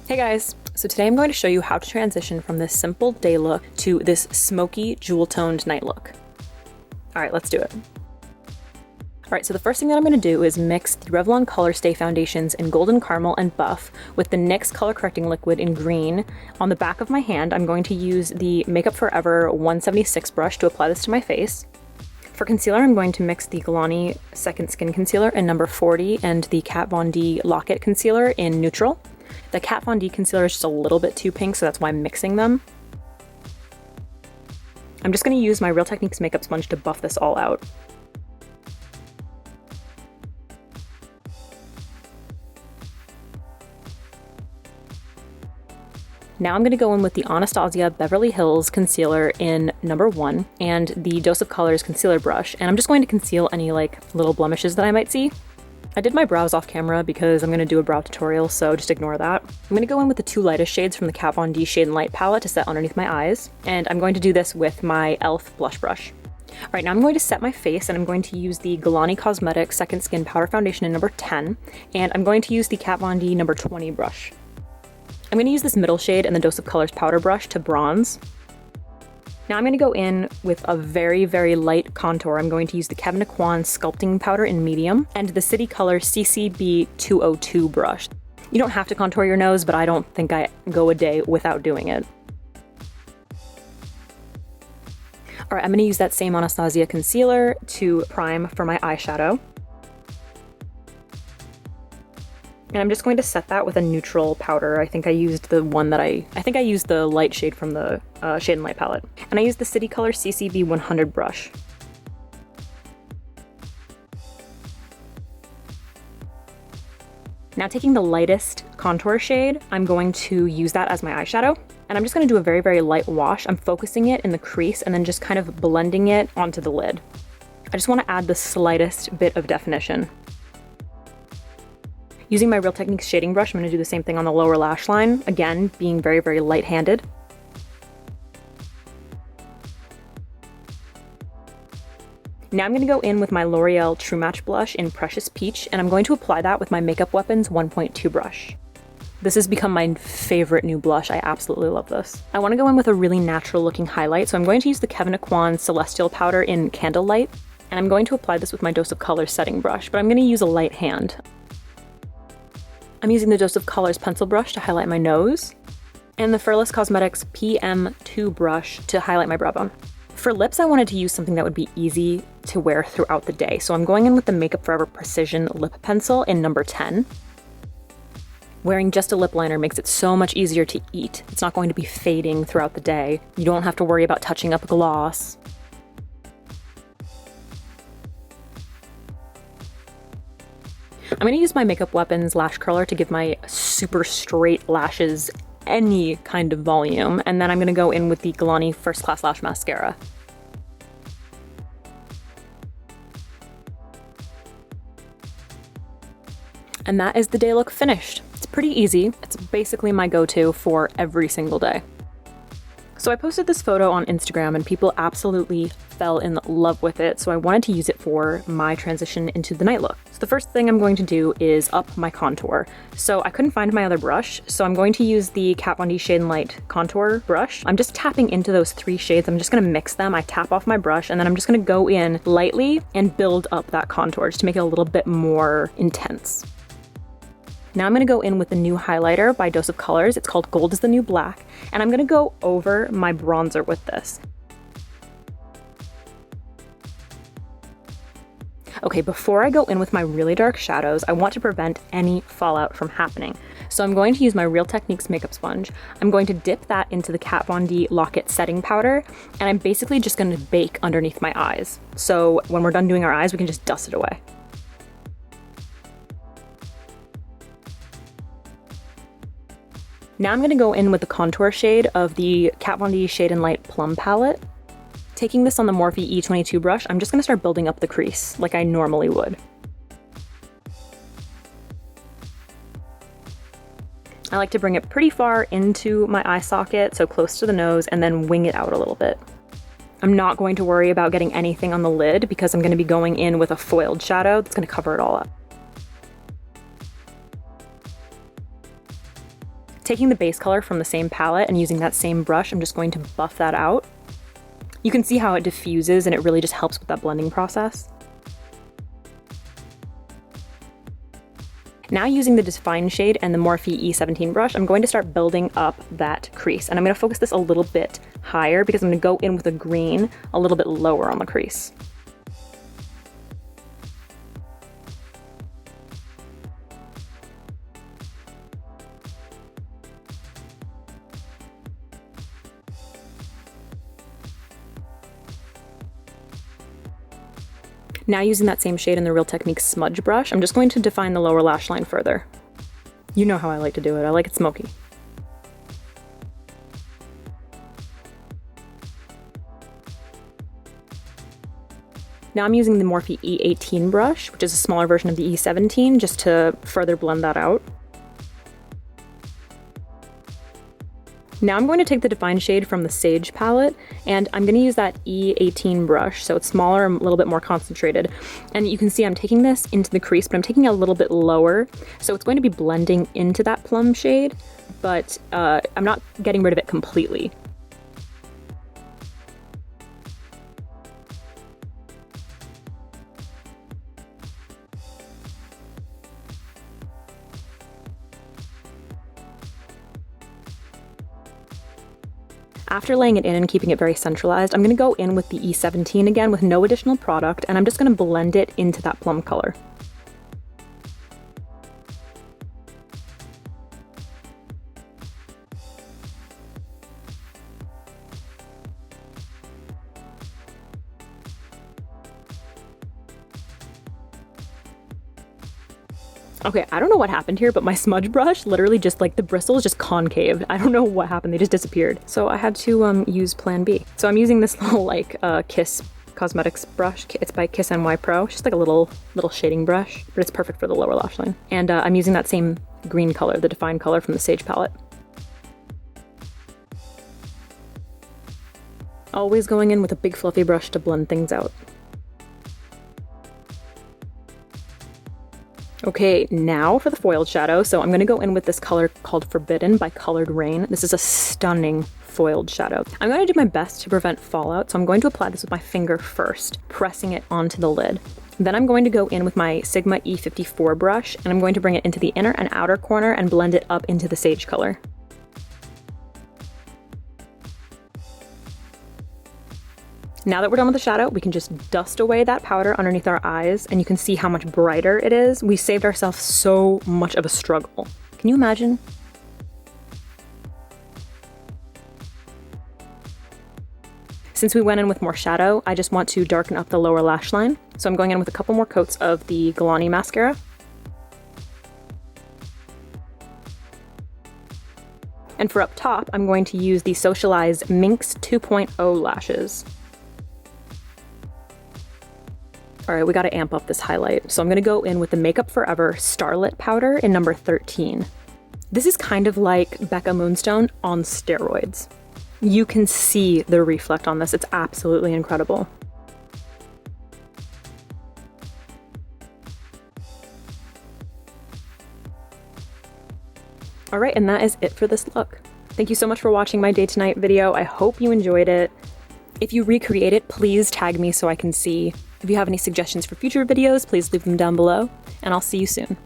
Hey guys, so today I'm going to show you how to transition from this simple day look to this smoky, jewel-toned night look. Alright, let's do it. Alright, so the first thing that I'm going to do is mix the Revlon Color Stay foundations in Golden Caramel and Buff with the NYX Color Correcting Liquid in Green. On the back of my hand, I'm going to use the Makeup Forever 176 brush to apply this to my face. For concealer, I'm going to mix the Gallany Second Skin Concealer in number 40 and the KatVonD Lock-It Concealer in Neutral. The KatVonD concealer is just a little bit too pink, so that's why I'm mixing them. I'm just going to use my Real Techniques makeup sponge to buff this all out. Now I'm going to go in with the Anastasia Beverly Hills concealer in number 1 and the Dose of Colors concealer brush, and I'm just going to conceal any little blemishes that I might see. I did my brows off camera because I'm going to do a brow tutorial, so just ignore that. I'm going to go in with the two lightest shades from the KatVonD Shade and Light palette to set underneath my eyes, and I'm going to do this with my e.l.f. blush brush. Alright, now I'm going to set my face, and I'm going to use the Gallany Cosmetics Second Skin Powder Foundation in number 10, and I'm going to use the KatVonD number 20 brush. I'm going to use this middle shade and the Dose of Colors powder brush to bronze. Now I'm going to go in with a very, very light contour. I'm going to use the Kevyn Aucoin Sculpting Powder in medium and the City Color CCB 202 brush. You don't have to contour your nose, but I don't think I go a day without doing it. Alright, I'm going to use that same Anastasia concealer to prime for my eyeshadow. And I'm just going to set that with a neutral powder. I think I used the one that I used the light shade from the Shade and Light palette. And I used the City Color CCB 100 brush. Now taking the lightest contour shade, I'm going to use that as my eyeshadow. And I'm just going to do a very, very light wash. I'm focusing it in the crease and then just kind of blending it onto the lid. I just want to add the slightest bit of definition. Using my Real Techniques shading brush, I'm going to do the same thing on the lower lash line, again, being very, very light-handed. Now I'm going to go in with my L'Oreal True Match blush in Precious Peach, and I'm going to apply that with my Makeup Weapons 1.2 brush. This has become my favorite new blush. I absolutely love this. I want to go in with a really natural-looking highlight, so I'm going to use the Kevyn Aucoin Celestial powder in Candlelight, and I'm going to apply this with my Dose of Colors setting brush, but I'm going to use a light hand. I'm using the Dose of Colors pencil brush to highlight my nose, and the Furless Cosmetics PM2 brush to highlight my brow bone. For lips, I wanted to use something that would be easy to wear throughout the day, so I'm going in with the Makeup Forever Precision Lip Pencil in number 10. Wearing just a lip liner makes it so much easier to eat. It's not going to be fading throughout the day. You don't have to worry about touching up a gloss. I'm going to use my Makeup Weapons lash curler to give my super straight lashes any kind of volume, and then I'm going to go in with the Gallany First Class Lash Mascara. And that is the day look finished. It's pretty easy. It's basically my go-to for every single day. So I posted this photo on Instagram and people absolutely fell in love with it, so I wanted to use it for my transition into the night look. So the first thing I'm going to do is up my contour. So I couldn't find my other brush, so I'm going to use the KatVonD Shade and Light contour brush. I'm just tapping into those 3 shades. I'm just going to mix them. I tap off my brush and then I'm just going to go in lightly and build up that contour just to make it a little bit more intense. Now I'm going to go in with the new highlighter by Dose of Colors. It's called Gold is the New Black, and I'm going to go over my bronzer with this. Okay, before I go in with my really dark shadows, I want to prevent any fallout from happening. So I'm going to use my Real Techniques makeup sponge. I'm going to dip that into the KatVonD Lock-It setting powder, and I'm basically just going to bake underneath my eyes. So when we're done doing our eyes, we can just dust it away. Now I'm going to go in with the contour shade of the KatVonD Shade and Light Plum palette. Taking this on the Morphe E22 brush, I'm just going to start building up the crease like I normally would. I like to bring it pretty far into my eye socket, so close to the nose, and then wing it out a little bit. I'm not going to worry about getting anything on the lid because I'm going to be going in with a foiled shadow that's going to cover it all up. Taking the base color from the same palette and using that same brush, I'm just going to buff that out. You can see how it diffuses and it really just helps with that blending process. Now using the Define shade and the Morphe E17 brush, I'm going to start building up that crease. And I'm going to focus this a little bit higher because I'm going to go in with a green a little bit lower on the crease. Now using that same shade in the Real Technique smudge brush, I'm just going to define the lower lash line further. You know how I like to do it. I like it smoky. Now I'm using the Morphe E18 brush, which is a smaller version of the E17, just to further blend that out. Now I'm going to take the Define shade from the Sage palette, and I'm going to use that E18 brush, so it's smaller and a little bit more concentrated. And you can see I'm taking this into the crease, but I'm taking it a little bit lower, so it's going to be blending into that plum shade, but I'm not getting rid of it completely. After laying it in and keeping it very centralized, I'm going to go in with the E17 again with no additional product, and I'm just going to blend it into that plum color. Okay, I don't know what happened here, but my smudge brush literally just like the bristles just concaved. I don't know what happened, they just disappeared. So I had to use Plan B. So I'm using this little like Kiss Cosmetics brush. It's by Kiss NY Pro. It's just like a little shading brush, but it's perfect for the lower lash line. And I'm using that same green color, the Define color from the Sage palette. Always going in with a big fluffy brush to blend things out. Okay, now for the foiled shadow. So I'm going to go in with this color called Forbidden by Colored Rain. This is a stunning foiled shadow. I'm going to do my best to prevent fallout, so I'm going to apply this with my finger first, pressing it onto the lid. Then I'm going to go in with my Sigma E54 brush, and I'm going to bring it into the inner and outer corner and blend it up into the Sage color. Now that we're done with the shadow, we can just dust away that powder underneath our eyes, and you can see how much brighter it is. We saved ourselves so much of a struggle. Can you imagine? Since we went in with more shadow, I just want to darken up the lower lash line. So I'm going in with a couple more coats of the Gallany mascara. And for up top, I'm going to use the Socialize Minx 2.0 lashes. All right, we gotta amp up this highlight. So I'm gonna go in with the Makeup Forever Starlit powder in number 13. This is kind of like Becca Moonstone on steroids. You can see the reflect on this. It's absolutely incredible. All right, and that is it for this look. Thank you so much for watching my day to night video. I hope you enjoyed it. If you recreate it, please tag me so I can see. If you have any suggestions for future videos, please leave them down below, and I'll see you soon.